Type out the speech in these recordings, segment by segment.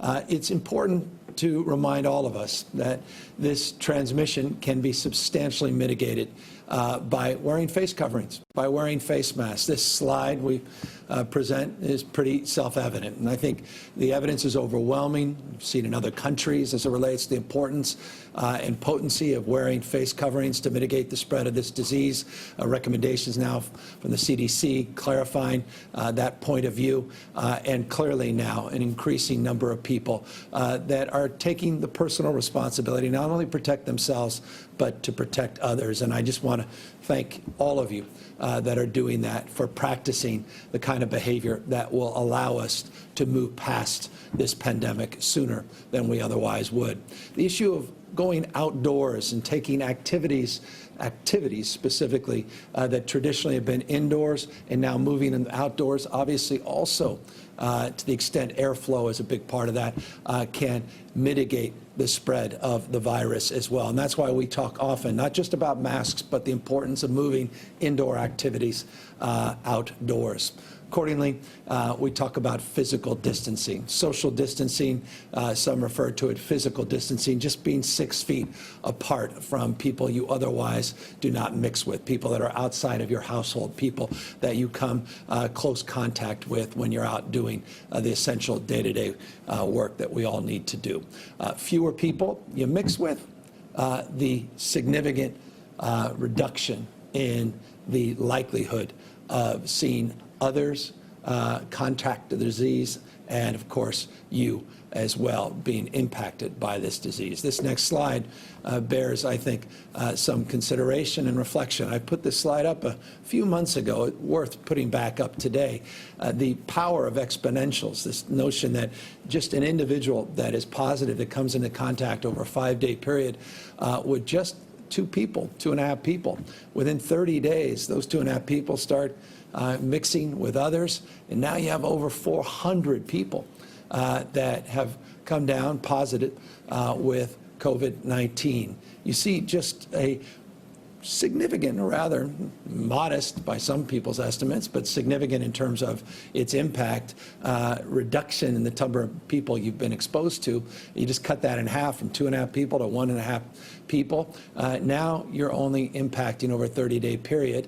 It's important to remind all of us that this transmission can be substantially mitigated by wearing face coverings, by wearing face masks. This slide we present is pretty self-evident, and I think the evidence is overwhelming. We've seen in other countries as it relates to the importance and potency of wearing face coverings to mitigate the spread of this disease. Recommendations now from the CDC clarifying that point of view, and clearly now an increasing number of people that are taking the personal responsibility not only protect themselves but to protect others. And I just want to thank all of you that are doing that, for practicing the kind of behavior that will allow us to move past this pandemic sooner than we otherwise would. The issue of going outdoors and taking activities specifically that traditionally have been indoors and now moving them outdoors, obviously also to the extent airflow is a big part of that, can mitigate the spread of the virus as well. And that's why we talk often, not just about masks, but the importance of moving indoor activities outdoors. Accordingly, we talk about physical distancing, social distancing. Some refer to it physical distancing, just being 6 feet apart from people you otherwise do not mix with, people that are outside of your household, people that you come close contact with when you're out doing the essential day-to-day work that we all need to do. Fewer people you mix with, the significant reduction in the likelihood of seeing others contract the disease, and of course you as well being impacted by this disease. This next slide bears, I think, some consideration and reflection. I put this slide up a few months ago, worth putting back up today. The power of exponentials, this notion that just an individual that is positive, that comes into contact over a 5-day period with just 2.5 people. Within 30 days, those 2.5 people start mixing with others, and now you have over 400 people that have come down positive with COVID-19. You see just a significant, rather modest by some people's estimates, but significant in terms of its impact, reduction in the number of people you've been exposed to. You just cut that in half from 2.5 people to 1.5 people. Now you're only impacting over a 30-day period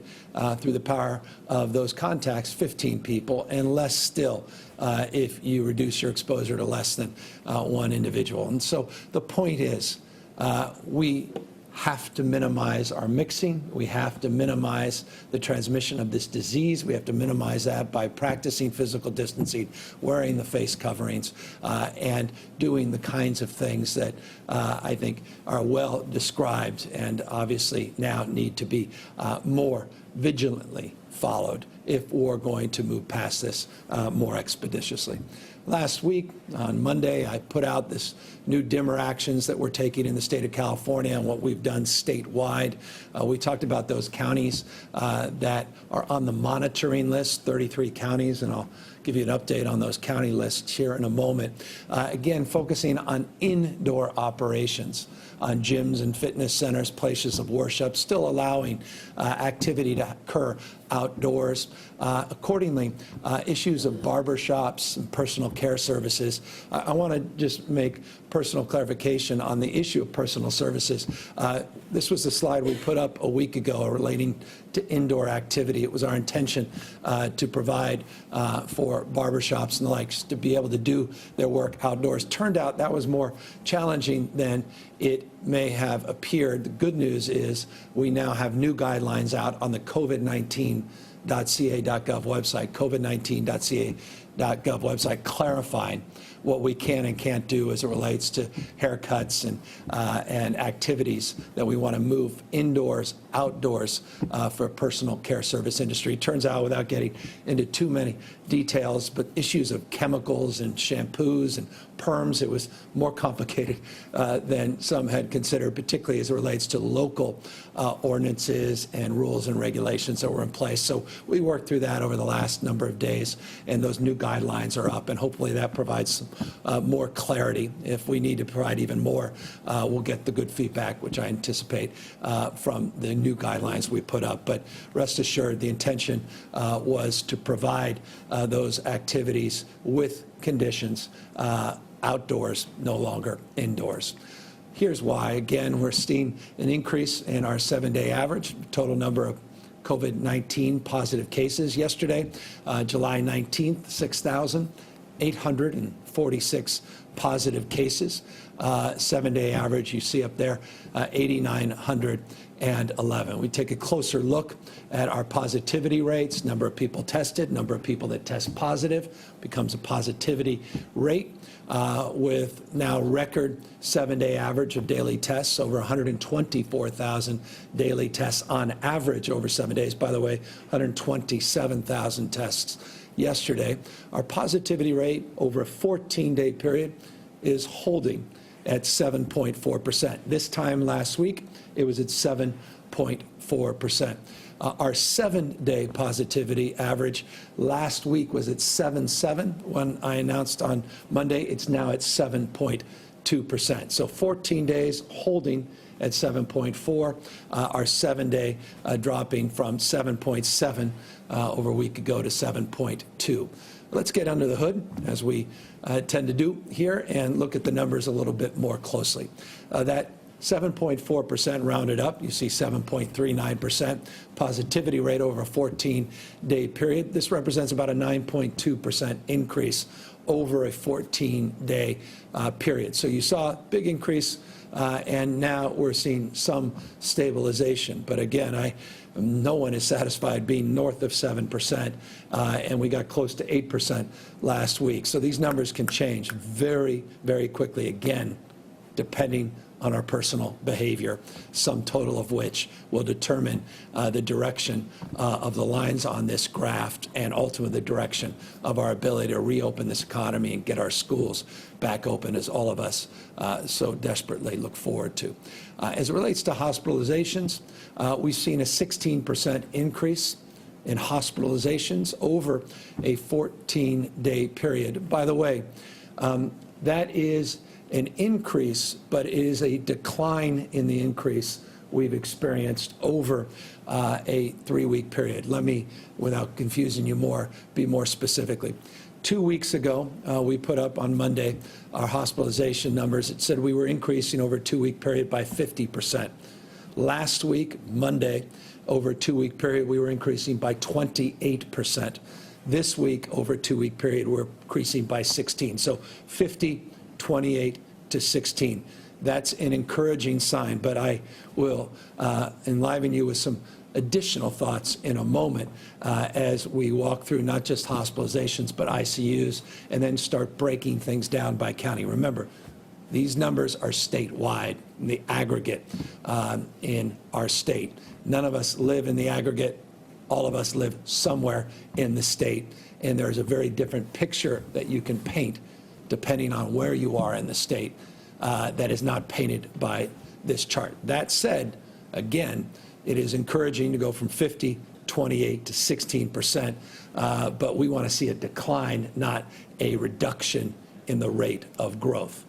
through the power of those contacts, 15 people, and less still if you reduce your exposure to less than one individual. And so the point is, we have to minimize our mixing. We have to minimize the transmission of this disease. We have to minimize that by practicing physical distancing, wearing the face coverings, and doing the kinds of things that I think are well described and obviously now need to be more vigilantly followed if we're going to move past this more expeditiously. Last week, on Monday, I put out this new dimmer actions that we're taking in the state of California and what we've done statewide. We talked about those counties that are on the monitoring list, 33 counties, and I'll give you an update on those county lists here in a moment. Again, focusing on indoor operations, on gyms and fitness centers, places of worship, still allowing activity to occur outdoors. Accordingly, issues of barbershops and personal care services. I want to just make personal clarification on the issue of personal services. This was the slide we put up a week ago relating to indoor activity. It was our intention to provide for barbershops and the likes to be able to do their work outdoors. Turned out that was more challenging than it may have appeared. The good news is we now have new guidelines out on the COVID-19.ca.gov website, COVID-19.ca.gov website, clarifying what we can and can't do as it relates to haircuts and activities that we want to move indoors, outdoors for personal care service industry. Turns out, without getting into too many details, but issues of chemicals and shampoos and perms, it was more complicated than some had considered, particularly as it relates to local ordinances and rules and regulations that were in place. So we worked through that over the last number of days, and those new guidelines are up, and hopefully that provides some more clarity. If we need to provide even more, we'll get the good feedback, which I anticipate from the new guidelines we put up. But rest assured, the intention was to provide those activities with conditions outdoors, no longer indoors. Here's why. Again, we're seeing an increase in our 7-day average, total number of COVID-19 positive cases. Yesterday, July 19th, 6,846 positive cases. 7-day average, you see up there, 8,911. We take a closer look at our positivity rates, number of people tested, number of people that test positive, becomes a positivity rate, with now record 7-day average of daily tests, over 124,000 daily tests on average over 7 days. By the way, 127,000 tests yesterday. Our positivity rate over a 14-day period is holding at 7.4%. This time last week, it was at 7.4%. Our 7-day positivity average last week was at 7.7. When I announced on Monday, it's now at 7.2%. So 14 days holding at 7.4. Our 7-day dropping from 7.7 over a week ago to 7.2. Let's get under the hood, as we tend to do here, and look at the numbers a little bit more closely. That 7.4% rounded up, you see 7.39% positivity rate over a 14-day period. This represents about a 9.2% increase over a 14-day period. So you saw a big increase, and now we're seeing some stabilization. But again, no one is satisfied being north of 7%, and we got close to 8% last week. So these numbers can change very, very quickly, again, depending on our personal behavior, sum total of which will determine the direction of the lines on this graph and ultimately the direction of our ability to reopen this economy and get our schools back open, as all of us so desperately look forward to. As it relates to hospitalizations, we've seen a 16% increase in hospitalizations over a 14-day period. By the way, that is an increase, but it is a decline in the increase we've experienced over a 3-week period. Let me, without confusing you more, be more specifically. 2 weeks ago, we put up on Monday our hospitalization numbers. It said we were increasing over a 2-week period by 50%. Last week, Monday, over a 2-week period, we were increasing by 28%. This week, over a 2-week period, we're increasing by 16. So 50, 28 to 16. That's an encouraging sign, but I will enliven you with some additional thoughts in a moment as we walk through not just hospitalizations, but ICUs, and then start breaking things down by county. Remember, these numbers are statewide, in the aggregate in our state. None of us live in the aggregate. All of us live somewhere in the state, and there's a very different picture that you can paint depending on where you are in the state, that is not painted by this chart. That said, again, it is encouraging to go from 50, 28 to 16%, but we want to see a decline, not a reduction in the rate of growth.